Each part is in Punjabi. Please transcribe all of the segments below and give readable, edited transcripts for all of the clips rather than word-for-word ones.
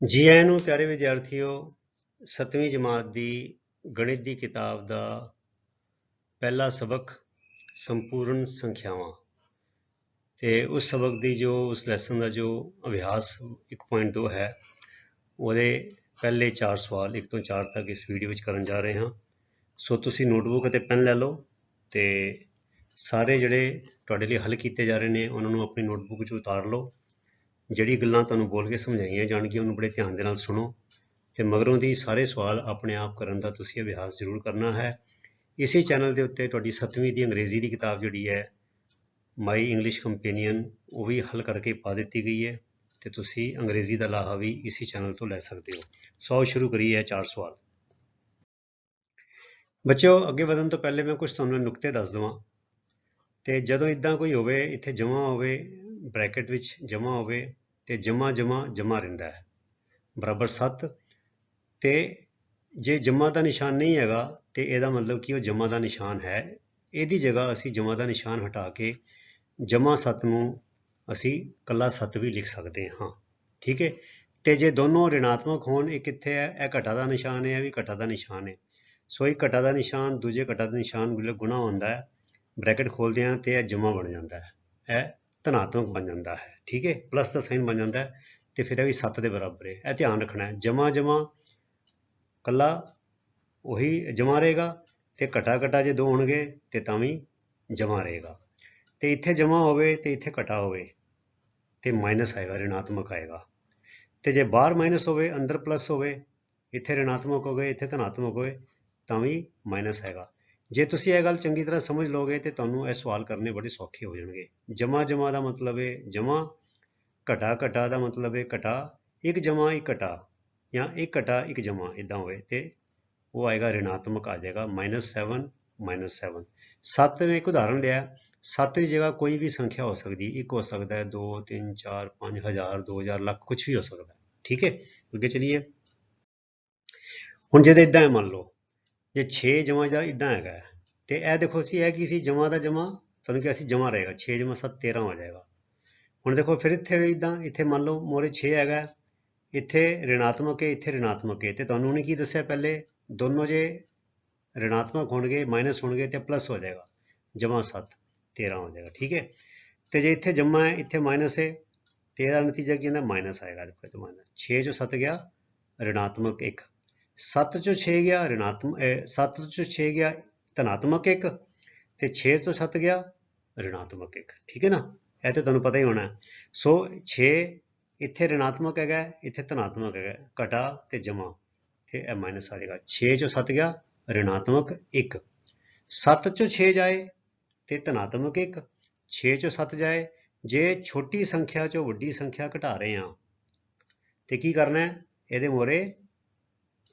जी आਇਆਂ ਨੂੰ ਪਿਆਰੇ ਵਿਦਿਆਰਥੀਓ 7ਵੀਂ ਜਮਾਤ ਦੀ ਗਣਿਤ ਦੀ ਕਿਤਾਬ ਦਾ ਪਹਿਲਾ ਸਬਕ ਸੰਪੂਰਨ ਸੰਖਿਆਵਾਂ ਤੇ ਉਸ ਸਬਕ ਦੀ ਉਸ ਲੈਸਨ ਦਾ ਜੋ ਅਭਿਆਸ 1.2 ਹੈ ਉਹਦੇ ਪਹਿਲੇ 4 ਸਵਾਲ 1 ਤੋਂ 4 ਤੱਕ ਇਸ ਵੀਡੀਓ ਵਿੱਚ ਕਰਨ ਜਾ ਰਹੇ ਹਾਂ। ਸੋ ਤੁਸੀਂ ਨੋਟਬੁੱਕ ਅਤੇ ਪੈਨ ਲੈ ਲਓ ਤੇ ਸਾਰੇ ਜਿਹੜੇ ਤੁਹਾਡੇ ਲਈ ਹੱਲ ਕੀਤੇ ਜਾ ਰਹੇ ਨੇ ਉਹਨਾਂ ਨੂੰ ਆਪਣੀ ਨੋਟਬੁੱਕ 'ਚ ਉਤਾਰ ਲਓ। ਜਿਹੜੀ ਗੱਲਾਂ ਤੁਹਾਨੂੰ ਬੋਲ ਕੇ ਸਮਝਾਈਆਂ ਜਾਣਗੀਆਂ ਉਹਨੂੰ ਬੜੇ ਧਿਆਨ ਦੇ ਨਾਲ ਸੁਣੋ ਤੇ ਮਗਰੋਂ ਦੀ ਸਾਰੇ ਸਵਾਲ ਆਪਣੇ ਆਪ ਕਰਨ ਦਾ ਤੁਸੀਂ ਅਭਿਆਸ ਜ਼ਰੂਰ ਕਰਨਾ ਹੈ। ਇਸੇ ਚੈਨਲ ਦੇ ਉੱਤੇ ਤੁਹਾਡੀ 7ਵੀਂ ਦੀ ਅੰਗਰੇਜ਼ੀ ਦੀ ਕਿਤਾਬ ਜਿਹੜੀ ਹੈ ਮਾਈ ਇੰਗਲਿਸ਼ ਕੰਪੈਨੀਅਨ ਉਹ ਵੀ ਹੱਲ ਕਰਕੇ ਪਾ ਦਿੱਤੀ ਗਈ ਹੈ ਤੇ ਤੁਸੀਂ ਅੰਗਰੇਜ਼ੀ ਦਾ ਲਾਹਾ ਵੀ ਇਸੇ ਚੈਨਲ ਤੋਂ ਲੈ ਸਕਦੇ ਹੋ। ਸੋ ਸ਼ੁਰੂ ਕਰੀਏ 4 ਸਵਾਲ। ਬੱਚਿਓ ਅੱਗੇ ਵਧਣ ਤੋਂ ਪਹਿਲੇ ਮੈਂ ਕੁਝ ਤੁਹਾਨੂੰ ਨੁਕਤੇ ਦੱਸ ਦਵਾਂ ਤੇ ਜਦੋਂ ਇਦਾਂ ਕੋਈ ਹੋਵੇ ਇੱਥੇ ਜਮਾ ਹੋਵੇ ਬ੍ਰੈਕਟ ਵਿੱਚ ਜਮਾ ਹੋਵੇ ਤੇ ਜਮਾ ਜਮਾ ਜਮਾ ਰਹਿੰਦਾ ਹੈ ਬਰਾਬਰ 7 ਤੇ ਜੇ ਜਮਾ ਦਾ ਨਿਸ਼ਾਨ ਨਹੀਂ ਹੈਗਾ ਤੇ ਇਹਦਾ ਮਤਲਬ ਕਿ ਉਹ ਜਮਾ ਦਾ ਨਿਸ਼ਾਨ ਹੈ। ਇਹਦੀ ਜਗ੍ਹਾ ਅਸੀਂ ਜਮਾ ਦਾ ਨਿਸ਼ਾਨ ਹਟਾ ਕੇ ਜਮਾ 7 ਨੂੰ ਅਸੀਂ ਕੱਲਾ 7 ਵੀ ਲਿਖ ਸਕਦੇ ਹਾਂ। ਠੀਕ ਹੈ ਤੇ ਜੇ ਦੋਨੋਂ ਰਿਣਾਤਮਕ ਹੋਣ ਇਹ ਕਿੱਥੇ ਹੈ ਇਹ ਘਟਾ ਦਾ ਨਿਸ਼ਾਨ ਹੈ ਇਹ ਵੀ ਘਟਾ ਦਾ ਨਿਸ਼ਾਨ ਹੈ। ਸੋ ਇਹ ਘਟਾ ਦਾ ਨਿਸ਼ਾਨ ਦੂਜੇ ਘਟਾ ਦਾ ਨਿਸ਼ਾਨ ਗੁਣਾ ਹੁੰਦਾ ਹੈ ਬ੍ਰੈਕਟ ਖੋਲਦੇ ਹਾਂ ਤੇ ਇਹ ਜਮਾ ਬਣ ਜਾਂਦਾ ਹੈ ਇਹ ਧਨਾਤਮਕ ਬਣ ਜਾਂਦਾ ਹੈ। ਠੀਕ ਹੈ ਪਲੱਸ ਦਾ ਸਾਈਨ ਬਣ ਜਾਂਦਾ ਹੈ ਤੇ ਫਿਰ ਇਹ ਵੀ 7 ਦੇ ਬਰਾਬਰ ਹੈ। ਇਹ ਧਿਆਨ ਰੱਖਣਾ ਹੈ ਜਮਾ ਜਮਾ ਕੱਲਾ ਉਹੀ ਜਮਾ ਰਹੇਗਾ ਤੇ ਘਟਾ ਘਟਾ ਜੇ ਦੋ ਹੋਣਗੇ ਤੇ ਤਾਂ ਵੀ ਜਮਾ ਰਹੇਗਾ ਤੇ ਇੱਥੇ ਜਮਾ ਹੋਵੇ ਤੇ ਇੱਥੇ ਘਟਾ ਹੋਵੇ ਤੇ ਮਾਈਨਸ ਆਏਗਾ ਰਿਣਾਤਮਕ ਆਏਗਾ ਤੇ ਜੇ ਬਾਹਰ ਮਾਈਨਸ ਹੋਵੇ ਅੰਦਰ ਪਲੱਸ ਹੋਵੇ ਇੱਥੇ ਰਿਣਾਤਮਕ ਹੋ ਗਏ ਇੱਥੇ ਧਨਾਤਮਕ ਹੋਵੇ ਤਾਂ ਵੀ ਮਾਈਨਸ ਆਏਗਾ। ਜੇ ਤੁਸੀਂ ਇਹ ਗੱਲ ਚੰਗੀ ਤਰ੍ਹਾਂ ਸਮਝ ਲਓਗੇ ਤੇ ਤੁਹਾਨੂੰ ਇਹ ਸਵਾਲ ਕਰਨੇ ਬੜੇ ਸੌਖੇ ਹੋ ਜਾਣਗੇ। ਜਮਾ ਜਮਾ ਦਾ ਮਤਲਬ ਹੈ ਜਮਾ ਘਟਾ ਘਟਾ ਦਾ ਮਤਲਬ ਹੈ ਘਟਾ ਇੱਕ ਜਮਾ ਇੱਕ ਘਟਾ ਜਾਂ ਇੱਕ ਘਟਾ ਇੱਕ ਜਮਾ ਇਦਾਂ ਹੋਵੇ ਤੇ ਉਹ ਆਏਗਾ ਰਿਣਾਤਮਕ ਆ ਜਾਏਗਾ -7 -7। 7 में एक उदाहरण लिया 7 की जगह कोई भी संख्या हो सकती है 1 हो सकता है 2 3 4 5 हज़ार 2000 ਲੱਖ कुछ भी हो सकता है। ठीक है ਅੱਗੇ ਚਲੀਏ ਹੁਣ ਜੇ ਇਦਾਂ ਹੈ ਮੰਨ ਲਓ ਜੇ 6 ਜਮਾ ਜਾਂ ਇਦਾਂ ਹੈਗਾ ਤੇ ਇਹ ਦੇਖੋ ਸੀ ਇਹ ਕੀ ਸੀ ਜਮਾ ਦਾ ਜਮਾ ਤੁਹਾਨੂੰ ਕਿਹਾ ਸੀ ਜਮਾ ਰਹੇਗਾ 6 ਜਮਾ 7 13 ਹੋ ਜਾਏਗਾ। ਹੁਣ ਦੇਖੋ ਫਿਰ ਇੱਥੇ ਵੀ ਇਦਾਂ ਇੱਥੇ ਮੰਨ ਲਓ ਮੋਰੇ 6 ਹੈਗਾ ਇੱਥੇ ਰਿਣਾਤਮਕ ਹੈ ਇੱਥੇ ਰਿਣਾਤਮਕ ਹੈ ਤੇ ਤੁਹਾਨੂੰ ਉਹਨੇ ਕੀ ਦੱਸਿਆ ਪਹਿਲੇ ਦੋਨੋਂ ਜੇ ऋणात्मक होंगे माइनस होंगे तो प्लस हो जाएगा जमा 7 13 हो जाएगा। ठीक है तो जे इतने जमा है इतने माइनस है तो यदा नतीजा की माइनस आएगा। देखो तो माइनस 6 चो 7 गया ऋणात्मक 1 7 चो 6 गया ऋणात्मक 7 चो 6 गया धनात्मक 1 तो 6 चो 7 गया ऋणात्मक 1। ठीक है ना यह तो तुम्हें पता ही होना है। सो 6 इतने ऋणात्मक है इतने धनात्मक है घटा तो जमा तो माइनस आ जाएगा 6 चो 7 गया ऋणात्मक 1 7 चो 6 जाए तो धनात्मक 1 6 चो 7 जाए जे छोटी संख्या चो वड्डी संख्या घटा रहे हैं तो की करना है ये मोरे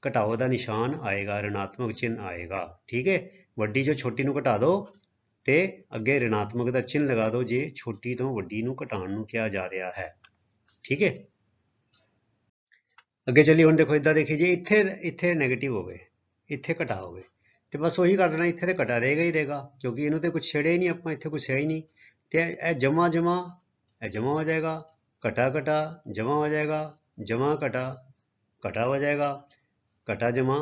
घटाओ का निशान आएगा ऋणात्मक चिन्ह आएगा। ठीक है वड्डी जो छोटी नूं घटा दो तो अगे ऋणात्मक का चिन्ह लगा दो जे छोटी तो वड्डी नूं घटाउण नूं कहा जा रहा है। ठीक है अगे चलिए हुण देखो इदां देखिए जे इत्थे इत्थे नैगेटिव हो गए इत्थे घटा हो गए तो बस वही कर देना इत्थे तो घटा रहेगा ही रहेगा क्योंकि इन्हों तो कुछ छेड़े ही नहीं आप इत्थे कुछ है ही नहीं तो यह जमा जमा यह जमा हो जाएगा घटा घटा जमा हो जाएगा जमा घटा घटा हो जाएगा घटा जमा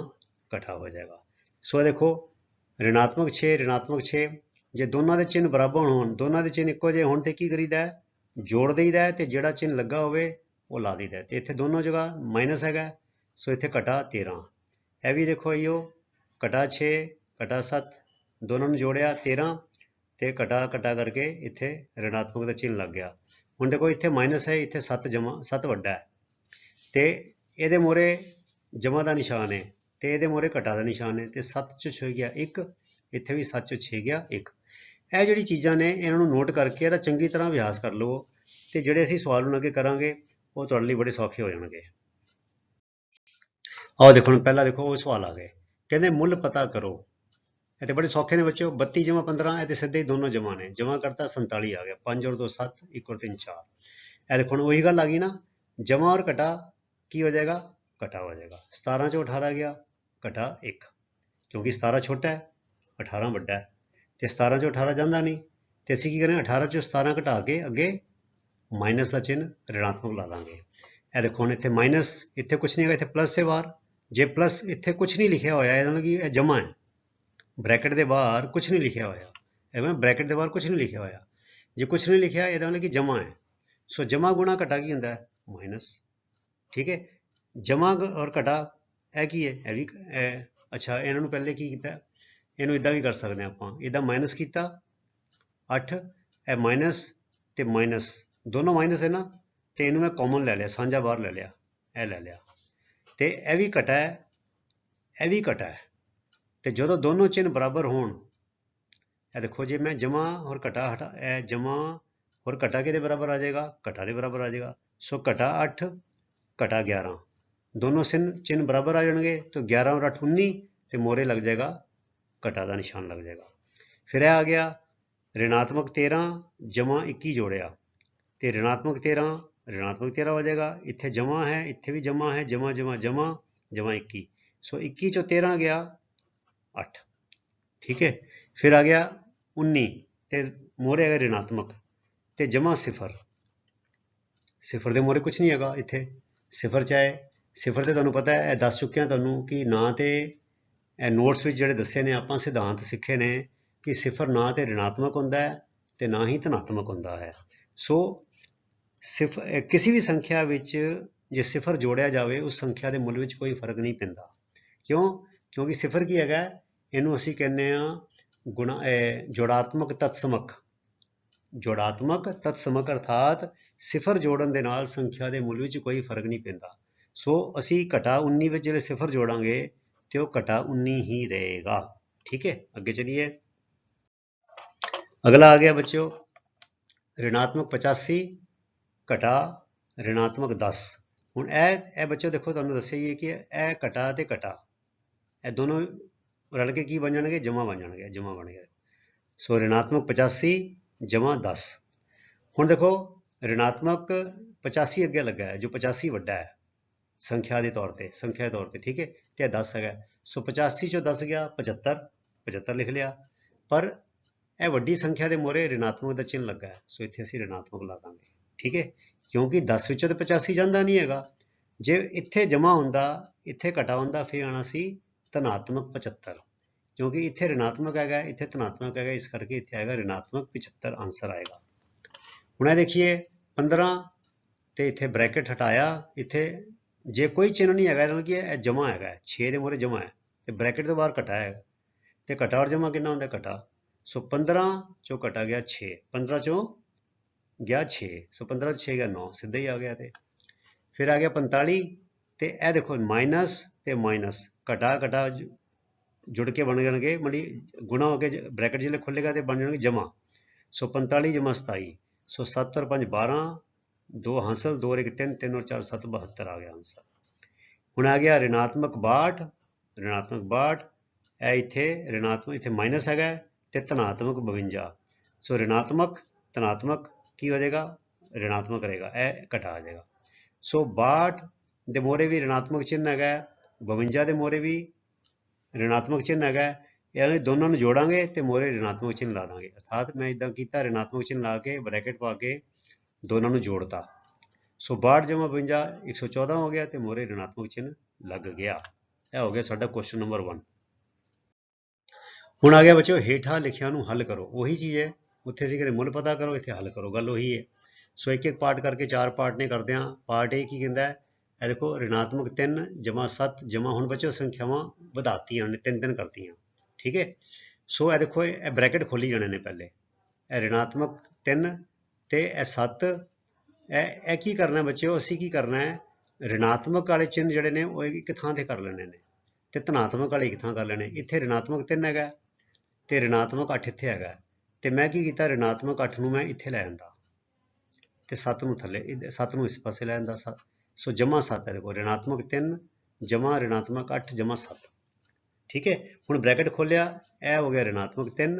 घटा हो जाएगा। सो देखो ऋणात्मक 6 जे दोनों के चिन्ह बराबर हो दोनों के चिन्ह इक्को जे होण ते की करीदा है जोड़ दईदा है तो जिहड़ा चिन्ह लगा होवे वो ला दईदा है तो इत्थे दोनों जगह माइनस हैगा सो इत्थे घटा 13 यह भी देखो इो घटा 6 घटा 7 दोनों ने जोड़िया 13 तो घटा घटा करके इत्थे ऋणात्मक का चिन्ह लग गया। हुण देखो इत्थे माइनस है इत्थे 7 जमा 7 वड्डा है तो ये मोरे जमा का निशान है तो ये मोरे घटा का निशान है तो 7 चो 6 गया 1 इत्थे भी 7 चो 6 गया 1। ਇਹ ਜਿਹੜੀ ਚੀਜ਼ਾਂ ਨੇ ਇਹਨਾਂ ਨੂੰ ਨੋਟ ਕਰਕੇ ਇਹਦਾ ਚੰਗੀ ਤਰ੍ਹਾਂ ਅਭਿਆਸ ਕਰ ਲਵੋ ਤੇ ਜਿਹੜੇ ਅਸੀਂ ਸਵਾਲ ਹੁਣ ਅੱਗੇ ਕਰਾਂਗੇ ਉਹ ਤੁਹਾਡੇ ਲਈ ਬੜੇ ਸੌਖੇ ਹੋ ਜਾਣਗੇ। ਆਓ ਦੇਖੋ ਪਹਿਲਾਂ ਦੇਖੋ ਉਹ ਸਵਾਲ ਆ ਗਏ ਕਹਿੰਦੇ ਮੁੱਲ ਪਤਾ ਕਰੋ ਇਹ ਤੇ ਬੜੇ ਸੌਖੇ ਨੇ ਬੱਚਿਓ 32 ਜਮਾ 15 ਇਹ ਤੇ ਸਿੱਧੇ ਹੀ ਦੋਨੋਂ ਜਮਾ ਨੇ ਜਮਾ ਕਰਤਾ 47 ਆ ਗਿਆ 5 और 2 7 1 और 3 4 ਇਹ ਦੇਖੋ वही गल आ गई ना जमा और घटा की हो जाएगा घटा हो जाएगा 17 चो 18 गया घटा 1 क्योंकि 17 छोटा है 18 ਵੱਡਾ है तो 17 चो 18 जाता नहीं तो असं की करें 18 चो 17 घटा के अगे माइनस का चिन्ह ऋणात्मक ला देंगे ਇਹ ਦੇਖੋ ਹੁਣ ਇੱਥੇ ਮਾਈਨਸ, ਇੱਥੇ ਕੁਛ ਨਹੀਂ ਹੈਗਾ, ਇੱਥੇ ਪਲੱਸ ਹੈ ਬਾਹਰ। ਜੇ ਪਲੱਸ ਇੱਥੇ ਕੁਛ ਨਹੀਂ ਲਿਖਿਆ ਹੋਇਆ ਇਹਦਾ ਮਤਲਬ ਕਿ ਇਹ ਜਮਾ ਹੈ। ਬ੍ਰੈਕਟ ਦੇ ਬਾਹਰ ਕੁਛ ਨਹੀਂ ਲਿਖਿਆ ਹੋਇਆ, ਇਹ ਨਾ ਬ੍ਰੈਕਟ ਦੇ ਬਾਹਰ ਕੁਛ ਨਹੀਂ ਲਿਖਿਆ ਹੋਇਆ। ਜੇ ਕੁਛ ਨਹੀਂ ਲਿਖਿਆ ਇਹਦਾ ਮਤਲਬ ਕਿ ਜਮਾ ਹੈ। ਸੋ ਜਮਾ ਗੁਣਾ ਘਟਾ ਕੀ ਹੁੰਦਾ ਹੈ? ਮਾਈਨਸ। ਠੀਕ ਹੈ, ਜਮਾ ਔਰ ਘਟਾ ਇਹ ਕੀ ਹੈ? ਇਹ ਵੀ ਅੱਛਾ, ਇਹਨਾਂ ਨੂੰ ਪਹਿਲੇ ਕੀ ਕੀਤਾ, ਇਹਨੂੰ ਇਦਾਂ ਵੀ ਕਰ ਸਕਦੇ ਹਾਂ ਆਪਾਂ, ਇਹਦਾ ਮਾਈਨਸ ਕੀਤਾ 8, ਇਹ ਮਾਈਨਸ ਤੇ ਮਾਈਨਸ ਦੋਨੋਂ ਮਾਈਨਸ ਹੈ ਨਾ, ਤੇ ਇਹਨੂੰ ਮੈਂ ਕਾਮਨ ਲੈ ਲਿਆ, ਸਾਂਝਾ ਬਾਹਰ ਲੈ ਲਿਆ, ਇਹ ਲੈ ਲਿਆ, ਤੇ ਇਹ ਵੀ ਘਟਾ ਹੈ, ਇਹ ਵੀ ਘਟਾ ਹੈ। ਤੇ ਜਦੋਂ ਦੋਨੋਂ ਚਿੰਨ੍ਹ ਬਰਾਬਰ ਹੋਣ, ਇਹ ਦੇਖੋ ਜੇ ਮੈਂ ਜਮਾ ਔਰ ਘਟਾ ਹਟਾ, ਇਹ ਜਮਾ ਔਰ ਘਟਾ ਕਿਹਦੇ ਬਰਾਬਰ ਆ ਜਾਏਗਾ? ਘਟਾ ਦੇ ਬਰਾਬਰ ਆ ਜਾਏਗਾ। ਸੋ ਘਟਾ 8 ਘਟਾ 11 ਦੋਨੋਂ ਚਿੰਨ੍ਹ ਬਰਾਬਰ ਆ ਜਾਣਗੇ, तो 11 और 8 19 ਤੇ ਮੋਰੇ ਲੱਗ ਜਾਏਗਾ ਘਟਾ ਦਾ ਨਿਸ਼ਾਨ ਲੱਗ ਜਾਏਗਾ। ਫਿਰ ਇਹ ਆ ਗਿਆ ऋणात्मक 13 ਜਮਾ 21 ਜੋੜਿਆ ਤੇ ऋणात्मक 13 ऋणात्मक 13 ਹੋ ਜਾਏਗਾ। ਇੱਥੇ ਜਮਾ ਹੈ, ਇੱਥੇ ਵੀ ਜਮਾ ਹੈ, ਜਮਾ ਜਮਾ ਜਮਾ ਜਮਾ 21, ਸੋ 21 ਚੋਂ 13 ਗਿਆ 8। ठीक है, फिर आ गया 19 ਤੇ ਮੋਰੇ ਹੈਗਾ ऋणात्मक ਤੇ ਜਮਾ 0, ਸਿਫਰ ਦੇ ਮੋਰੇ ਕੁਛ ਨਹੀਂ ਹੈਗਾ ਇੱਥੇ, ਸਿਫਰ ਚਾਹੇ ਸਿਫਰ ਤੇ ਤੁਹਾਨੂੰ ਪਤਾ ਹੈ, ਇਹ ਦੱਸ ਚੁੱਕਿਆ ਤੁਹਾਨੂੰ ਕਿ ਨਾ ਤੇ ਇਹ ਨੋਟਸ ਵਿੱਚ ਜਿਹੜੇ ਦੱਸੇ ਨੇ ਆਪਾਂ ਸਿਧਾਂਤ ਸਿੱਖੇ ਨੇ ਕਿ ਸਿਫਰ ਨਾ ਤੇ ऋणात्मक ਹੁੰਦਾ ਹੈ ਤੇ ਨਾ ਹੀ ਧਨਾਤਮਕ ਹੁੰਦਾ ਹੈ। ਸੋ ਸਿਫਰ ਕਿਸੇ ਵੀ ਸੰਖਿਆ ਵਿੱਚ ਜੇ ਸਿਫਰ ਜੋੜਿਆ ਜਾਵੇ ਉਸ ਸੰਖਿਆ ਦੇ ਮੁੱਲ ਵਿੱਚ ਕੋਈ ਫਰਕ ਨਹੀਂ ਪੈਂਦਾ। ਕਿਉਂ? ਕਿਉਂਕਿ ਸਿਫਰ ਕੀ ਹੈਗਾ, ਇਹਨੂੰ ਅਸੀਂ ਕਹਿੰਦੇ ਆ ਗੁਣਾ ਜੋੜਾਤਮਕ ਤਤਸਮਕ, ਜੋੜਾਤਮਕ ਤਤਸਮਕ ਅਰਥਾਤ ਸਿਫਰ ਜੋੜਨ ਦੇ ਨਾਲ ਸੰਖਿਆ ਦੇ ਮੁੱਲ ਵਿੱਚ ਕੋਈ ਫਰਕ ਨਹੀਂ ਪੈਂਦਾ। ਸੋ ਅਸੀਂ ਘਟਾ 19 ਵਿੱਚ ਜਿਹੜੇ ਸਿਫਰ ਜੋੜਾਂਗੇ ਤੇ ਉਹ ਘਟਾ 19 ਹੀ ਰਹੇਗਾ। ठीक है, आगे चलिए। अगला आ गया बच्चों ऋणात्मक 85 घटा ऋणात्मक 10। ਹੁਣ ਇਹ ਬੱਚਿਓ ਦੇਖੋ ਤੁਹਾਨੂੰ ਦੱਸਿਆ ਹੀ ਹੈ ਕਿ ਇਹ ਘਟਾ ਤੇ ਘਟਾ ਇਹ ਦੋਨੋਂ ਰਲ ਕੇ ਕੀ ਬਣ ਜਾਣਗੇ? ਜਮਾ ਬਣ ਜਾਣਗੇ, ਜਮਾ ਬਣ ਗਿਆ। ਸੋ ऋणात्मक 85 ਜਮਾ 10। ਹੁਣ ਦੇਖੋ ऋणात्मक 85 ਅੱਗੇ ਲੱਗਾ ਹੈ, ਜੋ 85 ਵੱਡਾ ਹੈ ਸੰਖਿਆ ਦੇ ਤੌਰ ਤੇ, ਸੰਖਿਆ ਦੇ ਤੌਰ ਤੇ। ਠੀਕ ਹੈ, ਤੇ 10 ਹੈਗਾ, ਸੋ 85 ਚੋਂ 10 ਗਿਆ 75, 75 ਲਿਖ ਲਿਆ। ਪਰ ਇਹ ਵੱਡੀ ਸੰਖਿਆ ਦੇ ਮੋਰੇ ऋणात्मक ਦਾ ਚਿੰਨ੍ਹ ਲੱਗਾ ਹੈ, ਸੋ ਇੱਥੇ ਅਸੀਂ ऋणात्मक ਲਾ ਦਾਂਗੇ। ਠੀਕ ਹੈ, ਕਿਉਂਕਿ 10 ਵਿੱਚੋਂ ਤਾਂ 85 ਜਾਂਦਾ ਨਹੀਂ ਹੈਗਾ। ਜੇ ਇੱਥੇ ਜਮਾ ਹੁੰਦਾ, ਇੱਥੇ ਘਟਾ ਹੁੰਦਾ, ਫਿਰ ਆਣਾ ਸੀ ਧਨਾਤਮਕ 75, ਕਿਉਂਕਿ ਇੱਥੇ ऋणात्मक ਹੈਗਾ, ਇੱਥੇ ਧਨਾਤਮਕ ਹੈਗਾ, ਇਸ ਕਰਕੇ ਇੱਥੇ ਆਏਗਾ ऋणात्मक 75 ਆਂਸਰ ਆਏਗਾ। ਹੁਣ ਇਹ ਦੇਖੀਏ 15 ਤੇ ਇੱਥੇ ਬ੍ਰੈਕਟ ਹਟਾਇਆ, ਇੱਥੇ ਜੇ ਕੋਈ ਚਿੰਨ੍ਹ ਨਹੀਂ ਹੈਗਾ ਇਹਨਾਂ ਕਿ ਇਹ ਜਮਾ ਹੈਗਾ, 6 ਦੇ ਮੋਰੇ ਜਮਾ ਹੈ ਤੇ ਬ੍ਰੈਕਟ ਤੋਂ ਬਾਹਰ ਘਟਾ ਹੈਗਾ, ਤੇ ਘਟਾ ਔਰ ਜਮਾ ਕਿੰਨਾ ਹੁੰਦਾ? ਘਟਾ। ਸੋ 15 ਚੋਂ ਘਟਾ ਗਿਆ 6, 15 ਚੋਂ ਗਿਆ 6, ਸੋ 15 6 ਗਿਆ 9, ਸਿੱਧਾ ਹੀ ਆ ਗਿਆ। ਤੇ ਫਿਰ ਆ ਗਿਆ 45 ਤੇ ਇਹ ਦੇਖੋ ਮਾਈਨਸ ਤੇ ਮਾਈਨਸ ਘਟਾ ਘਟਾ ਜੁੜ ਕੇ ਬਣ ਜਾਣਗੇ, ਮਤਲਬ ਗੁਣਾ ਹੋ ਕੇ ਬ੍ਰੈਕਟ ਜਿਹੜੇ ਖੁੱਲੇਗਾ ਤੇ ਬਣ ਜਾਣਗੇ ਜਮਾ। ਸੋ 45 ਜਮਾ 27, ਸੋ 7 ਔਰ 5 12, 2 ਹਾਸਲ, 2 ਔਰ 1 3, 3 ਔਰ 4 7, 72 ਆ ਗਿਆ ਆਂਸਰ। ਹੁਣ ਆ ਗਿਆ ऋणात्मक 62, ऋणात्मक 62 ਇਹ ਇੱਥੇ ऋणात्मक ਇੱਥੇ ਮਾਈਨਸ ਹੈਗਾ ਤੇ ਧਨਾਤਮਕ 52, ਸੋ ऋणात्मक ਧਨਾਤਮਕ ਕੀ ਹੋ ਜਾਏਗਾ? ऋणात्मक ਰਹੇਗਾ, ਇਹ ਘਟਾ ਆ ਜਾਏਗਾ। ਸੋ 62 ਦੇ ਮੋਰੇ ਵੀ ऋणात्मक ਚਿੰਨ੍ਹ ਹੈਗਾ, 52 ਦੇ ਮੋਰੇ ਵੀ ऋणात्मक ਚਿੰਨ੍ਹ ਹੈਗਾ, ਯਾਨੀ ਦੋਨਾਂ ਨੂੰ ਜੋੜਾਂਗੇ ਤੇ ਮੋਰੇ ऋणात्मक ਚਿੰਨ੍ਹ ਲਾ ਦਾਂਗੇ। ਅਰਥਾਤ ਮੈਂ ਇਦਾਂ ਕੀਤਾ, ऋणात्मक ਚਿੰਨ੍ਹ ਲਾ ਕੇ ਬ੍ਰੈਕਟ ਪਾ ਕੇ ਦੋਨਾਂ ਨੂੰ ਜੋੜਤਾ। ਸੋ 62 ਜਮਾ 52 114 ਹੋ ਗਿਆ ਤੇ ਮੋਰੇ ऋणात्मक ਚਿੰਨ੍ਹ ਲੱਗ ਗਿਆ। ਇਹ ਹੋ ਗਿਆ ਸਾਡਾ ਕੁਐਸਚਨ ਨੰਬਰ 1। ਹੁਣ ਆ ਗਿਆ ਬੱਚਿਓ ਹੇਠਾਂ ਲਿਖਿਆ ਨੂੰ ਹੱਲ ਕਰੋ। ਉਹੀ ਚੀਜ਼ ਹੈ, ਉੱਥੇ ਅਸੀਂ ਕਹਿੰਦੇ ਮੁੱਲ ਪਤਾ ਕਰੋ, ਇੱਥੇ ਹੱਲ ਕਰੋ, ਗੱਲ ਉਹੀ ਹੈ। ਸੋ ਇੱਕ ਇੱਕ ਪਾਰਟ ਕਰਕੇ 4 ਪਾਰਟ ਨੇ ਕਰਦੇ ਹਾਂ। ਪਾਰਟ A ਕੀ ਕਹਿੰਦਾ ਹੈ? ਇਹ ਦੇਖੋ ऋणात्मक 3 ਜਮਾ 7 ਜਮਾ, ਹੁਣ ਬੱਚਿਓ ਸੰਖਿਆਵਾਂ ਵਧਾਤੀਆਂ ਨੇ, 3 ਕਰਤੀਆਂ। ਠੀਕ ਹੈ, ਸੋ ਇਹ ਦੇਖੋ ਇਹ ਬ੍ਰੈਕਟ ਖੋਲੀ ਜਾਣੇ ਨੇ ਪਹਿਲੇ, ਇਹ ऋणात्मक 3 ਤੇ ਇਹ 7, ਇਹ ਕੀ ਕਰਨਾ ਬੱਚਿਓ? ਅਸੀਂ ਕੀ ਕਰਨਾ ਹੈ, ऋणात्मक ਵਾਲੇ ਚਿੰਨ੍ਹ ਜਿਹੜੇ ਨੇ ਉਹ ਇੱਕ ਥਾਂ ਤੇ ਕਰ ਲੈਣੇ ਨੇ ਤੇ ਧਨਾਤਮਕ ਵਾਲੇ ਇੱਕ ਥਾਂ ਕਰ ਲੈਣੇ। ਇੱਥੇ ऋणात्मक 3 ਹੈਗਾ ਤੇ ऋणात्मक 8 ਇੱਥੇ ਹੈਗਾ, ਤੇ ਮੈਂ ਕੀ ਕੀਤਾ, ऋणात्मक 8 ਨੂੰ ਮੈਂ ਇੱਥੇ ਲੈ ਆਂਦਾ ਤੇ 7 ਨੂੰ ਥੱਲੇ, 7 ਨੂੰ ਇਸ ਪਾਸੇ ਲੈ ਆਂਦਾ। ਸੋ ਜਮਾ 7 ਹੈ, ਦੇਖੋ ऋणात्मक 3 ਜਮਾ ऋणात्मक 8 ਜਮਾ 7। ਠੀਕ ਹੈ, ਹੁਣ ਬ੍ਰੈਕਟ ਖੋਲਿਆ, ਇਹ ਹੋ ਗਿਆ ऋणात्मक 3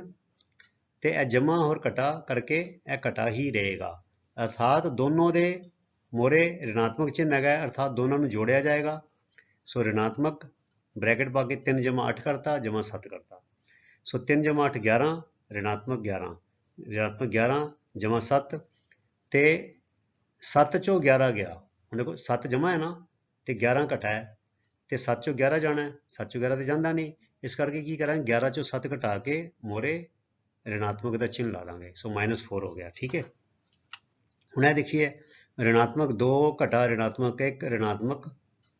ਤੇ ਇਹ ਜਮਾ ਹੋਰ ਘਟਾ ਕਰਕੇ ਇਹ ਘਟਾ ਹੀ ਰਹੇਗਾ। ਅਰਥਾਤ ਦੋਨੋਂ ਦੇ ਮੋਰੇ ऋणात्मक ਚਿੰਨ੍ਹ ਹੈਗਾ, ਅਰਥਾਤ ਦੋਨਾਂ ਨੂੰ ਜੋੜਿਆ ਜਾਏਗਾ। ਸੋ ऋणात्मक ਬ੍ਰੈਕਟ ਪਾ ਕੇ 3 ਜਮਾ 8 ਕਰਤਾ, ਜਮਾ 7 ਕਰਤਾ। ਸੋ 3 ਜਮਾ 8 11, ऋणात्मक 11, ऋणात्मक 11 ਜਮਾ 7 ਤੇ 7 ਚੋਂ 11 ਗਿਆ, ਹੁਣ ਦੇਖੋ 7 ਜਮਾ ਹੈ ਨਾ ਤੇ 11 ਘਟਾ ਹੈ ਤੇ 7 ਚੋਂ 11 ਜਾਣਾ ਹੈ, 7 ਚੋਂ 11 ਤੇ ਜਾਂਦਾ ਨਹੀਂ, ਇਸ ਕਰਕੇ ਕੀ ਕਰਾਂਗੇ 11 ਚੋਂ 7 ਘਟਾ ਕੇ ਮੋਰੇ ऋणात्मक ਦਾ ਚਿੰਨ੍ਹ ਲਾ ਦਾਂਗੇ। ਸੋ -4 ਹੋ ਗਿਆ। ਠੀਕ ਹੈ, ਹੁਣ ਇਹ ਦੇਖੀਏ ऋणात्मक 2 ਘਟਾ ऋणात्मक 1 ऋणात्मक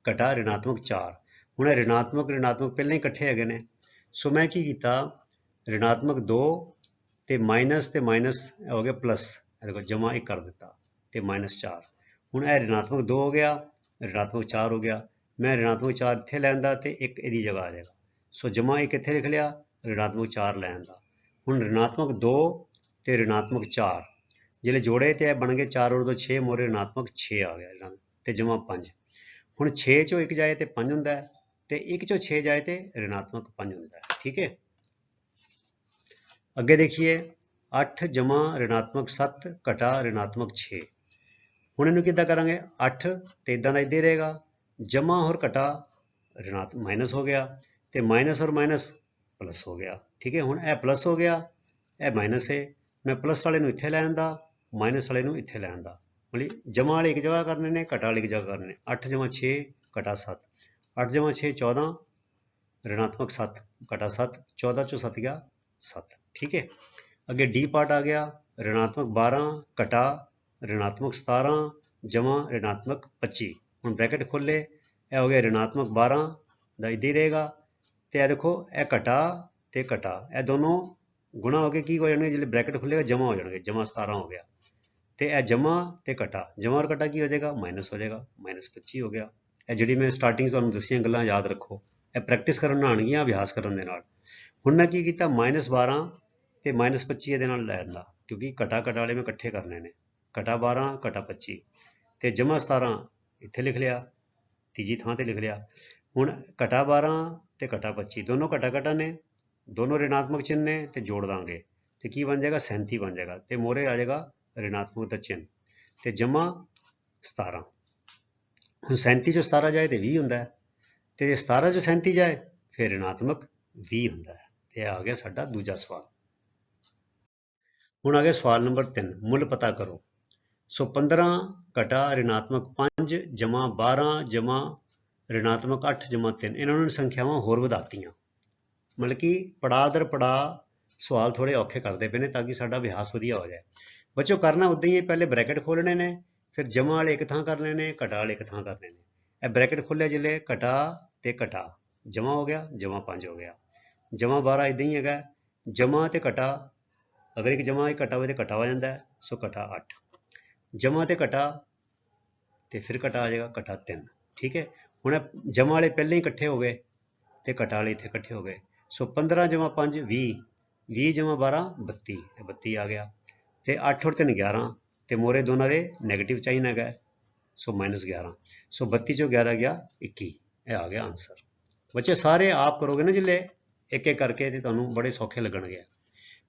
ਘਟਾ ऋणात्मक 4। ਹੁਣ ਇਹ ऋणात्मक ਪਹਿਲਾਂ ਹੀ ਇਕੱਠੇ ਹੈਗੇ ਨੇ, ਸੋ ਮੈਂ ਕੀ ਕੀਤਾ ऋणात्मक 2 ਤੇ ਮਾਈਨਸ ਤੇ ਮਾਈਨਸ ਹੋ ਗਿਆ ਪਲੱਸ, ਦੇਖੋ ਜਮਾ 1 ਕਰ ਦਿੱਤਾ ਤੇ -4। ਹੁਣ ਇਹ ऋणात्मक 2 ਹੋ ਗਿਆ, ऋणात्मक 4 ਹੋ ਗਿਆ। ਮੈਂ ऋणात्मक 4 ਇੱਥੇ ਲੈਂਦਾ ਤੇ 1 ਇਹਦੀ ਜਗ੍ਹਾ ਆ ਜਾਏਗਾ, ਸੋ ਜਮਾ 1 ਇੱਥੇ ਲਿਖ ਲਿਆ, ऋणात्मक 4 ਲੈਣ ਦਾ। ਹੁਣ ऋणात्मक 2 ਤੇ ऋणात्मक 4 ਜਿਹੜੇ ਜੋੜੇ ਤੇ ਇਹ ਬਣ ਗਏ 4 ਔਰ 2 6, ਮੋਰੇ ऋणात्मक 6 ਆ ਗਿਆ ਤੇ ਜਮਾ 5। ਹੁਣ 6 ਚੋਂ 1 ਜਾਏ ਤੇ 5 ਹੁੰਦਾ ਹੈ ਤੇ 1 ਚੋਂ 6 ਜਾਏ ਤੇ ऋणात्मक 5 ਹੁੰਦਾ ਹੈ। ਠੀਕ ਹੈ, ਅੱਗੇ ਦੇਖੀਏ 8 ਜਮਾ ऋणात्मक 7 ਘਟਾ ऋणात्मक 6। ਹੁਣ ਇਹਨੂੰ ਕਿੱਦਾਂ ਕਰਾਂਗੇ 8 ਤੇ ਇਦਾਂ ਦਾ ਇੱਦਾਂ ਰਹੇਗਾ, ਜਮਾ ਹੋਰ ਘਟਾ ऋणात्मक ਮਾਈਨਸ ਹੋ ਗਿਆ ਤੇ ਮਾਈਨਸ ਔਰ ਮਾਈਨਸ ਪਲੱਸ ਹੋ ਗਿਆ। ਠੀਕ ਹੈ, ਹੁਣ ਇਹ ਪਲੱਸ ਹੋ ਗਿਆ, ਇਹ ਮਾਈਨਸ ਹੈ, ਮੈਂ ਪਲੱਸ ਵਾਲੇ ਨੂੰ ਇੱਥੇ ਲੈ ਆਂਦਾ, ਮਾਈਨਸ ਵਾਲੇ ਨੂੰ ਇੱਥੇ ਲੈ ਆਂਦਾ। ਮਤਲਬ ਜਮਾ ਵਾਲੇ ਇੱਕ ਜਗ੍ਹਾ ਕਰਨੇ ਨੇ, ਘਟਾ ਵਾਲੇ ਇੱਕ ਜਗ੍ਹਾ ਕਰਨੇ। 8 ਜਮਾ 6 ਘਟਾ 7, 8 ਜਮਾ 6 14 ऋणात्मक 7 ਘਟਾ 7, 14 ਚੋਂ 7 ਗਿਆ 7। ਠੀਕ ਹੈ, ਅੱਗੇ ਡੀ ਪਾर्ट आ गया ऋणात्मक 12 ਘਟਾ ऋणात्मक 17 जमा ऋणात्मक 25। ਹੁਣ ਬ੍ਰੈਕਟ ਖੋਲੇ, ਇਹ ਹੋ ਗਿਆ ऋणात्मक 12 ਦਾ ਇੱਦਾਂ ਹੀ ਰਹੇਗਾ ਤੇ ਇਹ ਦੇਖੋ ਇਹ ਘਟਾ ਤੇ ਘਟਾ ਇਹ ਦੋਨੋਂ ਗੁਣਾ ਹੋ ਕੇ ਕੀ ਹੋ ਜਾਣਗੇ, ਜਿਹੜੇ ਬ੍ਰੈਕਟ ਖੁੱਲੇਗਾ ਜਮਾ ਹੋ ਜਾਣਗੇ, ਜਮਾ 17 ਹੋ ਗਿਆ ਤੇ ਇਹ ਜਮਾ ਤੇ ਘਟਾ, ਜਮਾ ਔਰ ਘਟਾ ਕੀ ਹੋ ਜਾਏਗਾ ਮਾਈਨਸ ਹੋ ਜਾਏਗਾ, -25 ਹੋ ਗਿਆ। ਇਹ ਜਿਹੜੀ ਮੈਂ ਸਟਾਰਟਿੰਗ ਤੁਹਾਨੂੰ ਦੱਸੀਆਂ ਗੱਲਾਂ ਯਾਦ ਰੱਖੋ, ਇਹ ਪ੍ਰੈਕਟਿਸ ਕਰਨ ਨਾਲ ਆਉਣਗੀਆਂ, ਅਭਿਆਸ ਕਰਨ ਦੇ ਨਾਲ। ਹੁਣ ਮੈਂ ਕੀ ਕੀਤਾ -12 ਤੇ -25 ਇਹਦੇ ਨਾਲ ਲੈ ਆਂਦਾ, ਕਿਉਂਕਿ ਘਟਾ ਵਾਲੇ ਮੈਂ ਇਕੱਠੇ ਕਰਨੇ ਨੇ, ਘਟਾ 12 ਘਟਾ 25 ਤੇ ਜਮਾ 17 ਇੱਥੇ ਲਿਖ ਲਿਆ, ਤੀਜੀ ਥਾਂ ਤੇ ਲਿਖ ਲਿਆ। ਹੁਣ ਘਟਾ 12 ਤੇ ਘਟਾ 25 ਦੋਨੋਂ ਘਟਾ ਨੇ, ਦੋਨੋਂ ऋणात्मक चिन्ह ने ਤੇ ਜੋੜ ਦਾਂਗੇ ਤੇ ਕੀ ਬਣ ਜਾਏਗਾ 37 ਬਣ ਜਾਏਗਾ ਤੇ ਮੋਰੇ ਆ ਜਾਏਗਾ ऋणात्मक ਦਾ ਚਿੰਨ੍ਹ ਤੇ ਜਮਾ 17। ਹੁਣ 37 ਚੋਂ 17 ਜਾਏ ਤੇ 20 ਹੁੰਦਾ ਹੈ ਤੇ ਜੇ 17 ਚੋਂ 37 ਜਾਏ ਫਿਰ ऋणात्मक 20 ਹੁੰਦਾ ਹੈ। ਤੇ ਆ ਗਿਆ ਸਾਡਾ ਦੂਜਾ ਸਵਾਲ। ਹੁਣ ਆ ਗਿਆ ਸਵਾਲ ਨੰਬਰ 3, ਮੁੱਲ ਪਤਾ ਕਰੋ। ਸੋ 15 ਘਟਾ ऋणात्मक 5 ਜਮਾ 12 ਜਮਾ ऋणात्मक 8 ਜਮਾ 3, ਇਹਨਾਂ ਨੂੰ ਸੰਖਿਆਵਾਂ ਹੋਰ ਵਧਾਤੀਆਂ। ਮਤਲਬ ਕਿ ਪੜਾਅ ਦਰ ਪੜਾਅ ਸਵਾਲ ਥੋੜੇ ਔਖੇ ਕਰਦੇ ਪਏ ਨੇ ਤਾਂ ਕਿ ਸਾਡਾ ਅਭਿਆਸ ਵਧੀਆ ਹੋ ਜਾਏ। ਬੱਚੋ ਕਰਨਾ ਉਦਾਂ ਹੀ ਹੈ, ਪਹਿਲੇ ਬ੍ਰੈਕਟ ਖੋਲਣੇ ਨੇ, ਫਿਰ ਜਮਾ ਵਾਲੇ ਇੱਕ ਥਾਂ ਕਰਨੇ ਨੇ, ਘਟਾ ਵਾਲੇ ਇੱਕ ਥਾਂ ਕਰਨੇ ਨੇ। ਇਹ ਬ੍ਰੈਕਟ ਖੋਲਿਆ ਜਿਲੇ ਘਟਾ ਤੇ ਘਟਾ ਜਮਾ ਹੋ ਗਿਆ, ਜਮਾ 5 ਹੋ ਗਿਆ, ਜਮਾ 12 ਇਦਾਂ ਹੀ ਹੈਗਾ, ਜਮਾ ਤੇ ਘਟਾ ਅਗਰ ਇੱਕ ਜਮਾ ਇੱਕ ਘਟਾ ਹੋਵੇ ਤੇ ਘਟਾ ਹੋ ਜਾਂਦਾ ਹੈ, ਸੋ ਘਟਾ 8, ਜਮਾ ਤੇ ਘਟਾ ਤੇ ਫਿਰ ਘਟਾ ਆ ਜਾਏਗਾ ਘਟਾ 3। ਠੀਕ ਹੈ, ਹੁਣ ਜਮਾ ਵਾਲੇ ਪਹਿਲਾਂ ਹੀ ਇਕੱਠੇ ਹੋ ਗਏ ਤੇ ਘਟਾ ਵਾਲੇ ਇੱਥੇ ਇਕੱਠੇ ਹੋ ਗਏ, ਸੋ 15 ਜਮਾ 5 20, 20 ਜਮਾ 12 32, ਇਹ 32 ਆ ਗਿਆ ਤੇ 8 ਔਰ 3 11 ਤੇ ਮੋਰੇ ਦੋਨਾਂ ਦੇ ਨੈਗੇਟਿਵ ਚਾਈਨ ਹੈਗਾ, ਸੋ -11, ਸੋ 32 ਚੋਂ 11 ਗਿਆ 21, ਇਹ ਆ ਗਿਆ ਆਨਸਰ। ਬੱਚੇ ਸਾਰੇ ਆਪ ਕਰੋਗੇ ਨਾ ਜਿਲੇ ਇੱਕ ਇੱਕ ਕਰਕੇ ਤੇ ਤੁਹਾਨੂੰ ਬੜੇ ਸੌਖੇ ਲੱਗਣਗੇ।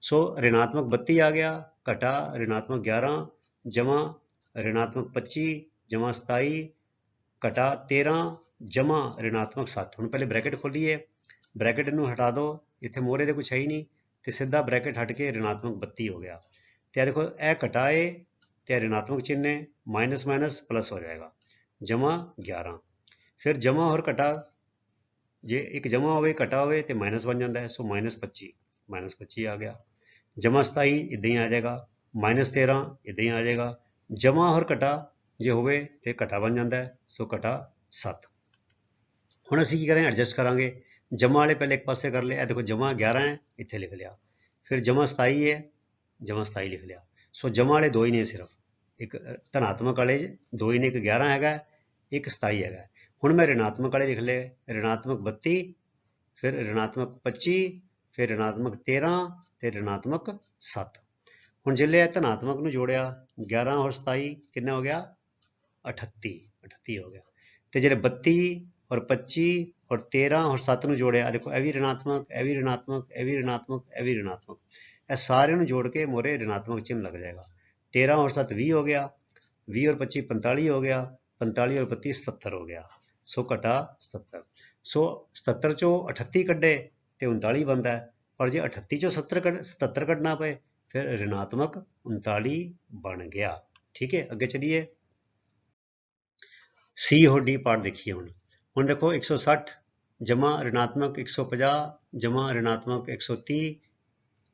ਸੋ ऋणात्मक 32 ਆ ਗਿਆ, ਘਟਾ ऋणात्मक 11 ਜਮਾ ऋणात्मक 25 ਜਮਾ 27 ਘਟਾ 13 ਜਮਾ ऋणात्मक 7। ਹੁਣ ਪਹਿਲੇ ਬ੍ਰੈਕਟ ਖੋਲੀਏ, ਬ੍ਰੈਕਟ ਨੂੰ ਹਟਾ ਦਿਓ, ਇੱਥੇ ਮੋਰੇ ਦੇ ਕੁਛ ਹੈ ਹੀ ਨਹੀਂ ਤੇ ਸਿੱਧਾ ਬ੍ਰੈਕਟ ਹਟ ਕੇ ऋणात्मक 32 ਹੋ ਗਿਆ ਤੇ ਇਹ ਦੇਖੋ ਇਹ ਘਟਾਏ ਤੇ ऋणात्मक चिन्ह है, माइनस माइनस प्लस हो जाएगा, जमा 11 फिर जमा और घटा जे एक जमा होवे घटा होवे तो माइनस बन जाता है, सो -25 आ गया, जमा 27 इदां ही आ जाएगा, -13 इदां ही आ जाएगा, जमा और घटा जे होवे तो घटा बन जाता है, सो घटा 7। हुण असीं की करें एडजस्ट करांगे, जमा वाले पहले एक पासे कर लिया, देखो जमा 11 है इत्थे लिख लिया, फिर जमा 27 है, जमा 27 लिख लिया, सो जमा वाले दो ही ने, सिर्फ एक धनात्मक वाले दो ही ने, एक 11 है एक 27 है। हुण मैं ऋणात्मक वाले लिख ले, ऋणात्मक 32 फिर ऋणात्मक 25 फिर ऋणात्मक 13 ते ऋणात्मक 7। हुण जिले धनात्मक नूं जोड़िया 11 और 27 कितना हो गया 38 हो गया, तो जिले 32 और 25 और 13 और 7 नूं जोड़िया, देखो यह भी ऋणात्मक, यह भी ऋणात्मक, यह भी ऋणात्मक, यह भी ऋणात्मक, यह सारे नूं जोड़ के मोरे ऋणात्मक चिन्ह लग जाएगा। 13 और 7 20 हो गया, 20 और 25 45 हो गया, 45 और 32 77 हो गया, सो घटा 77। सो 77 चो 38 कड्ढे तो 39 बनता है, पर जे 38 चो 77 कड्ढना पे फिर ऋणात्मक 39 बन गया। ठीक है, अगे चलिए सी और डी पार्ट देखिए ਹੁਣ देखो 160 जमा ऋणात्मक 150 जमा ऋणात्मक 130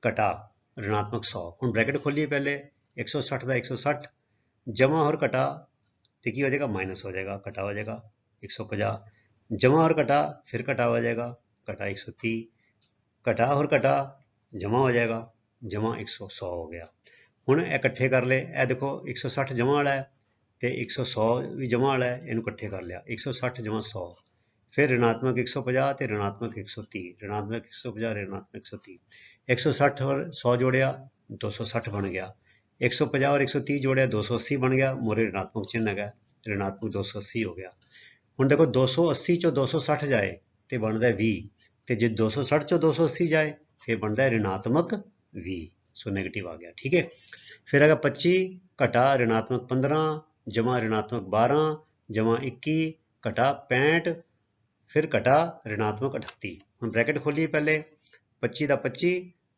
कटा ऋणात्मक 100। ਹੁਣ ब्रैकेट खोलिए पहले 160 का 160 जमा और कटा तो की हो जाएगा माइनस हो जाएगा, कटा हो जाएगा 150 जमा और कटा फिर कटा हो जाएगा कटा 130 कटा और कटा जमा हो जाएगा जमा 100 हो गया। ਹੁਣ ਇਹ ਇਕੱਠੇ ਕਰ ਲਏ, ਇਹ ਦੇਖੋ 160 ਜਮਾ ਵਾਲਾ ਹੈ ਤੇ 100 ਵੀ ਜਮਾ ਵਾਲਾ ਹੈ, ਇਹਨੂੰ ਇਕੱਠੇ ਕਰ ਲਿਆ 160 ਜਮਾ 100, ਫਿਰ ऋणात्मक 150 ਤੇ ऋणात्मक 130, ऋणात्मक 150 ऋणात्मक 130, 160 और 100 जोड़िया 260 बन गया, 150 और 130 जोड़िया 280 बन गया, मोरे ऋणात्मक चिन्ह है ऋणात्मक 280 हो गया। ਹੁਣ देखो 280 ਚੋਂ 260 ਜਾਏ ਤੇ ਬਣਦਾ 20 ਤੇ ਜੇ 260 ਚੋਂ 280 ਜਾਏ ਫਿਰ ਬਣਦਾ ऋणात्मक 20, सो नेगेटिव आ गया। ठीक है, फिर आएगा 25 घटा ऋणात्मक 15 जमा ऋणात्मक 12 जमा 21 घटा 65 फिर घटा ऋणात्मक 38। हम ब्रैकेट खोलिए पहले 25 का 25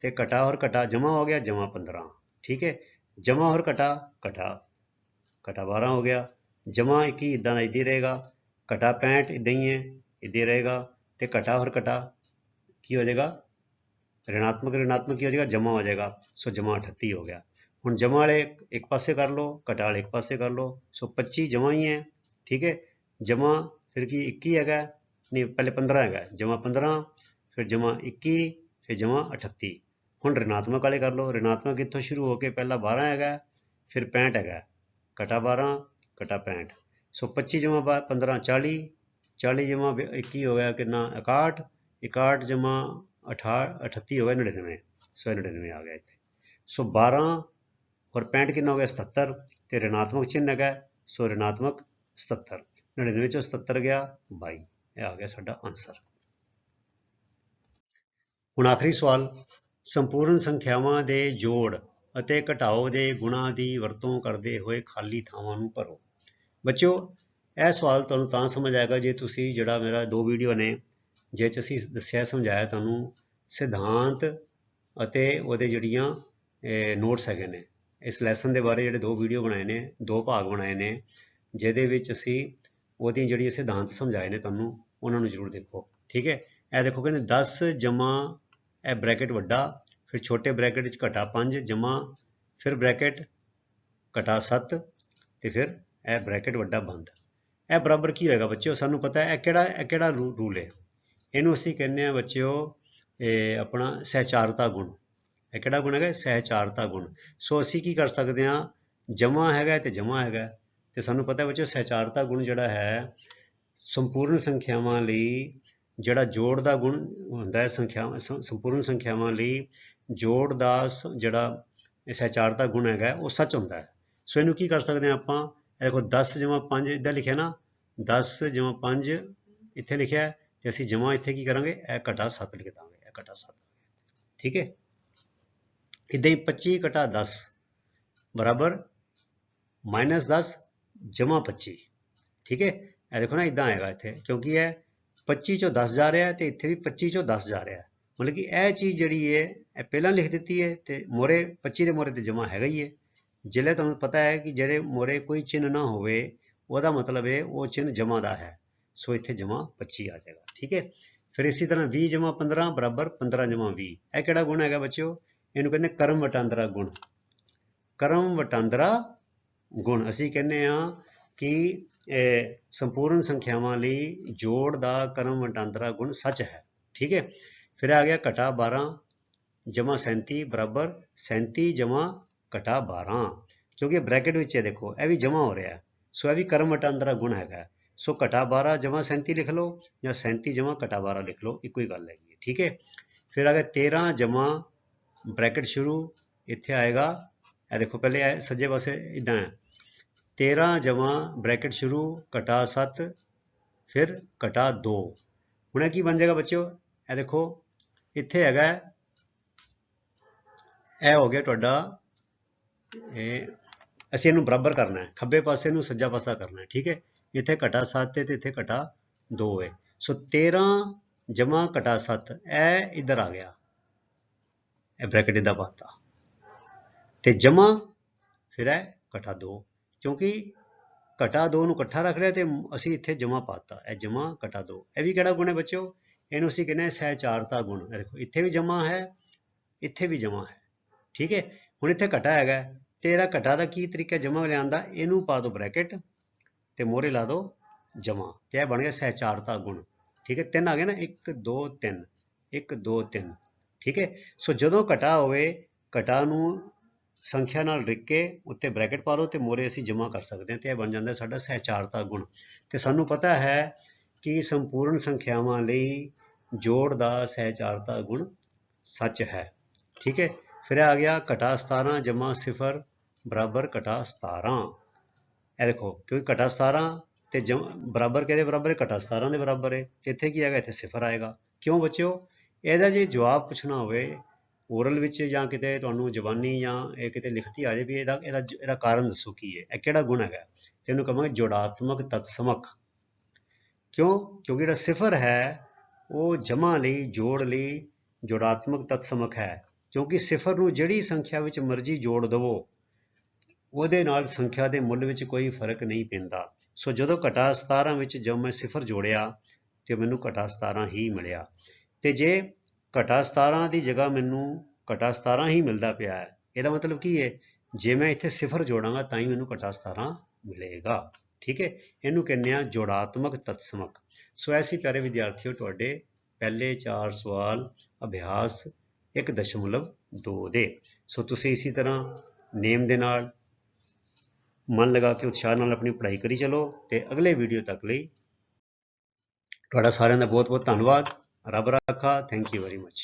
ते घटा और घटा जमा हो गया जमा 15। ठीक है, जमा और घटा घटा घटा 12 हो गया, जमा 21 इदा का इदा रहेगा, घटा 65 इदा ही है इदा रहेगा, तो घटा और घटा की हो जाएगा ऋणात्मक ऋणात्मक की हो जाएगा जमा हो जाएगा, सो जमा 38 हो गया। ਹੁਣ जमा वाले एक पासे कर लो घटा वाले एक पासे कर लो, सो 25 जमा ही है। ठीक है, जमा फिर की 21 हैगा, नहीं पहले 15 हैगा, जमा 15 फिर जमा 21 फिर जमा 38। ਹੁਣ ऋणात्मक वाले कर लो, ऋणात्मक इत्थों शुरू होकर पहला 12 हैगा फिर 65 हैगा, घटा 12 घटा 65, सो 25 जमा 15 40, 40 जमा 21 हो गया कितना 61, 61 जमा 38 हो गया 99, सो 99 आ गया इतने। सो 12 और 65 कितना हो गया 77 तो ऋणात्मक चिन्ह है, सो ऋणात्मक 77, 99 चो 77 गया 22, यह आ गया साडा आंसर। ਹੁਣ आखिरी सवाल, संपूर्ण संख्यावां ਦੇ ਜੋੜ ਅਤੇ ਘਟਾਓ ਦੇ ਗੁਣਾਂ ਦੀ ਵਰਤੋਂ ਕਰਦੇ ਹੋਏ ਖਾਲੀ ਥਾਵਾਂ ਨੂੰ ਭਰੋ। ਬੱਚਿਓ ਇਹ ਸਵਾਲ ਤੁਹਾਨੂੰ ਤਾਂ ਸਮਝ ਆਏਗਾ ਜੇ ਤੁਸੀਂ ਜਿਹੜਾ ਮੇਰਾ 2 ਵੀਡੀਓ ਨੇ ਜਿਹ 'ਚ ਅਸੀਂ ਦੱਸਿਆ ਸਮਝਾਇਆ ਤੁਹਾਨੂੰ ਸਿਧਾਂਤ ਅਤੇ ਉਹਦੇ ਜਿਹੜੀਆਂ ਨੋਟਸ ਹੈਗੇ ਨੇ, ਇਸ ਲੈਸਨ ਦੇ ਬਾਰੇ ਜਿਹੜੇ 2 ਵੀਡੀਓ ਬਣਾਏ ਨੇ, 2 ਭਾਗ ਬਣਾਏ ਨੇ ਜਿਹਦੇ ਵਿੱਚ ਅਸੀਂ ਉਹਦੀਆਂ ਜਿਹੜੀਆਂ ਸਿਧਾਂਤ ਸਮਝਾਏ ਨੇ ਤੁਹਾਨੂੰ ਉਹਨਾਂ ਨੂੰ ਜ਼ਰੂਰ ਦੇਖੋ। ਠੀਕ ਹੈ, ਇਹ ਦੇਖੋ ਕਹਿੰਦੇ 10 ਜਮਾ ਇਹ ਬ੍ਰੈਕਟ ਵੱਡਾ ਫਿਰ ਛੋਟੇ ਬ੍ਰੈਕਟ ਵਿੱਚ ਘਟਾ 5 ਜਮਾ ਫਿਰ ਬ੍ਰੈਕਟ ਘਟਾ 7 ਤੇ ਫਿਰ ਇਹ ਬ੍ਰੈਕਟ ਵੱਡਾ ਬੰਦ, ਇਹ ਬਰਾਬਰ ਕੀ ਹੋਏਗਾ ਬੱਚਿਓ? ਸਾਨੂੰ ਪਤਾ ਹੈ ਇਹ ਕਿਹੜਾ ਰੂਲ ਹੈ, ਇਹਨੂੰ ਅਸੀਂ ਕਹਿੰਦੇ ਆ ਬੱਚਿਓ ਆਪਣਾ ਸਹਿਚਾਰਤਾ ਗੁਣ। ਇਹ ਕਿਹੜਾ ਗੁਣ ਹੈਗਾ? ਸਹਿਚਾਰਤਾ ਗੁਣ। ਸੋ ਅਸੀਂ ਕੀ ਕਰ ਸਕਦੇ ਹਾਂ, ਜਮਾ ਹੈਗਾ ਤੇ ਜਮਾ ਹੈਗਾ ਤੇ ਸਾਨੂੰ ਪਤਾ ਬੱਚਿਓ ਸਹਿਚਾਰਤਾ ਗੁਣ ਜਿਹੜਾ ਹੈ ਸੰਪੂਰਨ ਸੰਖਿਆਵਾਂ ਲਈ ਜਿਹੜਾ ਜੋੜ ਦਾ ਗੁਣ ਹੁੰਦਾ ਹੈ, ਸੰਪੂਰਨ ਸੰਖਿਆਵਾਂ ਲਈ ਜੋੜ ਦਾ ਜਿਹੜਾ ਸਹਿਚਾਰਤਾ ਗੁਣ ਹੈਗਾ ਉਹ ਸੱਚ ਹੁੰਦਾ ਹੈ। ਸੋ ਇਹਨੂੰ ਕੀ ਕਰ ਸਕਦੇ ਹਾਂ ਆਪਾਂ, ਦੇਖੋ 10 ਜਮਾ 5 ਇੱਦਾਂ ਲਿਖਿਆ ਨਾ, 10 ਜਮਾ 5 ਇੱਥੇ ਲਿਖਿਆ ਤੇ ਅਸੀਂ ਜਮਾ ਇੱਥੇ ਕੀ ਕਰਾਂਗੇ, ਇਹ ਘਟਾ 7 ਲਿਖ ਦਾਂਗੇ, ਇਹ ਘਟਾ 7। ਠੀਕ ਹੈ, ਇੱਦਾਂ ਹੀ 25 ਘਟਾ 10 ਬਰਾਬਰ -10 ਜਮਾ 25। ਠੀਕ ਹੈ, ਇਹ ਦੇਖੋ ਨਾ ਇੱਦਾਂ ਆਏਗਾ ਇੱਥੇ, ਕਿਉਂਕਿ ਇਹ 25 ਚੋਂ 10 ਜਾ ਰਿਹਾ ਤੇ ਇੱਥੇ ਵੀ 25 ਚੋਂ 10 ਜਾ ਰਿਹਾ, ਮਤਲਬ ਕਿ ਇਹ ਚੀਜ਼ ਜਿਹੜੀ ਹੈ ਇਹ ਪਹਿਲਾਂ ਲਿਖ ਦਿੱਤੀ ਹੈ ਤੇ ਮੋਰੇ 25 ਦੇ ਮੋਰੇ ਤੇ ਜਮਾ ਹੈਗਾ ਹੀ ਹੈ। ਜਿਲੇ ਤੁਹਾਨੂੰ ਪਤਾ ਹੈ ਕਿ ਜਿਹੜੇ ਮੋਰੇ ਕੋਈ ਚਿੰਨ੍ਹ ਨਾ ਹੋਵੇ ਉਹਦਾ ਮਤਲਬ ਹੈ ਉਹ ਚਿੰਨ੍ਹ ਜਮਾ ਦਾ ਹੈ, ਸੋ ਇੱਥੇ ਜਮਾ 25 ਆ ਜਾਏਗਾ। ਠੀਕ ਹੈ, ਫਿਰ ਇਸੇ ਤਰ੍ਹਾਂ 20 ਜਮਾ 15 ਬਰਾਬਰ 15 ਜਮਾ 20, ਇਹ ਕਿਹੜਾ ਗੁਣ ਹੈਗਾ ਬੱਚਿਓ? ਇਹਨੂੰ ਕਹਿੰਦੇ ਕਰਮ ਵਟਾਂਦਰਾ ਗੁਣ। ਕਰਮ ਵਟਾਂਦਰਾ ਗੁਣ ਅਸੀਂ ਕਹਿੰਦੇ ਹਾਂ ਕਿ ਸੰਪੂਰਨ ਸੰਖਿਆਵਾਂ ਲਈ ਜੋੜ ਦਾ ਕਰਮ ਵਟਾਂਦਰਾ ਗੁਣ ਸੱਚ ਹੈ। ਠੀਕ ਹੈ, ਫਿਰ ਆ ਗਿਆ ਘਟਾ 12 ਜਮਾ 37 ਬਰਾਬਰ 37 ਜਮਾ ਘਟਾ 12, ਕਿਉਂਕਿ ਬ੍ਰੈਕਟ ਵਿੱਚ ਹੈ ਦੇਖੋ ਇਹ ਵੀ ਜਮਾ ਹੋ ਰਿਹਾ, ਸੋ ਇਹ ਵੀ ਕਰਮ ਵਟਾਂਦਰਾ ਗੁਣ ਹੈਗਾ। ਸੋ ਘਟਾ 12 ਜਮਾ 37 ਲਿਖ ਲਓ ਜਾਂ 37 ਜਮਾ ਘਟਾ 12 ਲਿਖ ਲਓ, ਇੱਕੋ ਹੀ ਗੱਲ ਹੈਗੀ। ਠੀਕ ਹੈ, ਫਿਰ ਆ ਗਿਆ 13 ਜਮਾ ਬ੍ਰੈਕਟ ਸ਼ੁਰੂ ਇੱਥੇ ਆਏਗਾ, ਇਹ ਦੇਖੋ ਪਹਿਲੇ ਇਹ ਸੱਜੇ ਪਾਸੇ ਇੱਦਾਂ ਹੈ 13 ਜਮਾ ਬ੍ਰੈਕਟ ਸ਼ੁਰੂ ਘਟਾ 7 ਫਿਰ ਘਟਾ 2। ਹੁਣ ਇਹ ਕੀ ਬਣ ਜਾਏਗਾ ਬੱਚਿਓ? ਇਹ ਦੇਖੋ ਇੱਥੇ ਹੈਗਾ ਇਹ ਹੋ ਗਿਆ ਤੁਹਾਡਾ, ਇਹ ਅਸੀਂ ਇਹਨੂੰ ਬਰਾਬਰ ਕਰਨਾ ਹੈ, ਖੱਬੇ ਪਾਸੇ ਨੂੰ ਸੱਜਾ ਪਾਸਾ ਕਰਨਾ ਹੈ। ਠੀਕ ਹੈ, ਇੱਥੇ ਘਟਾ 7 ਹੈ ਤੇ ਇੱਥੇ ਘਟਾ 2 ਹੈ, ਸੋ 13 ਜਮਾ ਘਟਾ 7 ਇਹ ਇੱਧਰ ਆ ਗਿਆ, ਇਹ ਬ੍ਰੈਕਟ ਇੱਦਾਂ ਪਾਤਾ ਤੇ ਜਮਾ ਫਿਰ ਇਹ ਘਟਾ 2, ਕਿਉਂਕਿ ਘਟਾ 2 ਨੂੰ ਇਕੱਠਾ ਰੱਖ ਲਿਆ ਤੇ ਅਸੀਂ ਇੱਥੇ ਜਮਾ ਪਾਤਾ, ਇਹ ਜਮਾ ਘਟਾ 2। ਇਹ ਵੀ ਕਿਹੜਾ ਗੁਣ ਹੈ ਬੱਚਿਓ? ਇਹਨੂੰ ਅਸੀਂ ਕਹਿੰਦੇ ਹਾਂ ਸਹਿਚਾਰਤਾ ਗੁਣ। ਇਹ ਦੇਖੋ ਇੱਥੇ ਵੀ ਜਮਾ ਹੈ, ਇੱਥੇ ਵੀ ਜਮਾ ਹੈ, ਠੀਕ ਹੈ। ਹੁਣ ਇੱਥੇ ਘਟਾ ਹੈਗਾ ਤੇ ਇਹਦਾ ਘਟਾ ਦਾ ਕੀ ਤਰੀਕਾ ਜਮਾ ਲਿਆਉਣ ਦਾ? ਇਹਨੂੰ ਪਾ ਦਿਓ ਬ੍ਰੈਕਟ ਤੇ ਮੋਹਰੇ ਲਾ ਦਿਓ ਜਮਾ, ਤੇ ਇਹ ਬਣ ਗਿਆ ਸਹਿਚਾਰਤਾ ਗੁਣ, ਠੀਕ ਹੈ। 3 ਆ ਗਏ ਨਾ, 1 2 3, 1 2 3, ਠੀਕ ਹੈ। ਸੋ ਜਦੋਂ ਘਟਾ ਹੋਵੇ, ਘਟਾ ਨੂੰ ਸੰਖਿਆ ਨਾਲ ਲਿਖ ਕੇ ਉੱਤੇ ਬ੍ਰੈਕਟ ਪਾ ਲਓ ਤੇ ਮੋਹਰੇ ਅਸੀਂ ਜਮਾ ਕਰ ਸਕਦੇ ਹਾਂ, ਤੇ ਇਹ ਬਣ ਜਾਂਦਾ ਸਾਡਾ ਸਹਿਚਾਰਤਾ ਗੁਣ। ਤੇ ਸਾਨੂੰ ਪਤਾ ਹੈ ਕਿ ਸੰਪੂਰਨ ਸੰਖਿਆਵਾਂ ਲਈ ਜੋੜ ਦਾ ਸਹਿਚਾਰਤਾ ਗੁਣ ਸੱਚ ਹੈ, ਠੀਕ ਹੈ। ਫਿਰ ਆ ਗਿਆ ਘਟਾ 17 ਜਮਾ 0 ਬਰਾਬਰ ਘਟਾ 17। ਇਹ ਦੇਖੋ ਕਿਉਂਕਿ ਘਟਾ 17 ਤੇ ਬਰਾਬਰ ਕਿਹਦੇ ਬਰਾਬਰ ਹੈ? ਘਟਾ 17 ਦੇ ਬਰਾਬਰ ਹੈ। ਇੱਥੇ ਕੀ ਆਏਗਾ? ਇੱਥੇ 0 ਆਏਗਾ। ਕਿਉਂ ਬੱਚਿਓ? ਇਹਦਾ ਜੇ ਜਵਾਬ ਪੁੱਛਣਾ ਹੋਵੇ ਓਰਲ ਵਿੱਚ ਜਾਂ ਕਿਤੇ ਤੁਹਾਨੂੰ ਜ਼ਬਾਨੀ ਜਾਂ ਇਹ ਕਿਤੇ ਲਿਖਤੀ ਆ ਜਾਏ ਵੀ ਇਹਦਾ ਕਾਰਨ ਦੱਸੋ ਕੀ ਹੈ, ਇਹ ਕਿਹੜਾ ਗੁਣ ਹੈਗਾ, ਤੇ ਇਹਨੂੰ ਕਹਾਂਗੇ ਜੋੜਾਤਮਕ ਤਤਸਮਕ। ਕਿਉਂ? ਕਿਉਂਕਿ ਜਿਹੜਾ 0 ਹੈ ਉਹ ਜਮਾ ਲਈ, ਜੋੜ ਲਈ ਜੋੜਾਤਮਕ ਤਤਸਮਕ ਹੈ, ਕਿਉਂਕਿ 0 ਨੂੰ ਜਿਹੜੀ ਸੰਖਿਆ ਵਿੱਚ ਮਰਜ਼ੀ ਜੋੜ ਦੇਵੋ ਉਹਦੇ ਨਾਲ ਸੰਖਿਆ ਦੇ ਮੁੱਲ ਵਿੱਚ ਕੋਈ ਫਰਕ ਨਹੀਂ ਪੈਂਦਾ। ਸੋ ਜਦੋਂ ਘਟਾ 17 ਵਿੱਚ ਜਦ ਮੈਂ 0 ਜੋੜਿਆ ਤੇ ਮੈਨੂੰ ਘਟਾ 17 ਹੀ ਮਿਲਿਆ। ਤੇ ਜੇ ਘਟਾ 17 ਦੀ ਜਗ੍ਹਾ ਮੈਨੂੰ ਘਟਾ 17 ਹੀ ਮਿਲਦਾ ਪਿਆ ਹੈ, ਇਹਦਾ ਮਤਲਬ ਕੀ ਹੈ? ਜੇ ਮੈਂ ਇੱਥੇ 0 ਜੋੜਾਂਗਾ ਤਾਂ ਹੀ ਮੈਨੂੰ ਘਟਾ 17 ਮਿਲੇਗਾ, ਠੀਕ ਹੈ। ਇਹਨੂੰ ਕਹਿੰਦੇ ਆ ਜੋੜਾਤਮਕ ਤਤਸਮਕ। ਸੋ ਐਸੀ ਪਿਆਰੇ ਵਿਦਿਆਰਥੀਓ, ਤੁਹਾਡੇ ਪਹਿਲੇ 4 ਸਵਾਲ ਅਭਿਆਸ 1.2 ਦੇ। ਸੋ ਤੁਸੀਂ ਇਸੇ ਤਰ੍ਹਾਂ ਨੇਮ ਦੇ ਨਾਲ ਮਨ ਲਗਾ ਕੇ ਉਤਸ਼ਾਹ ਨਾਲ ਆਪਣੀ ਪੜ੍ਹਾਈ ਕਰੀ ਚਲੋ, ਤੇ ਅਗਲੇ ਵੀਡੀਓ ਤੱਕ ਲਈ ਤੁਹਾਡਾ ਸਾਰਿਆਂ ਦਾ ਬਹੁਤ ਬਹੁਤ ਧੰਨਵਾਦ। ਰੱਬ ਰਾਖਾ। Thank you very much.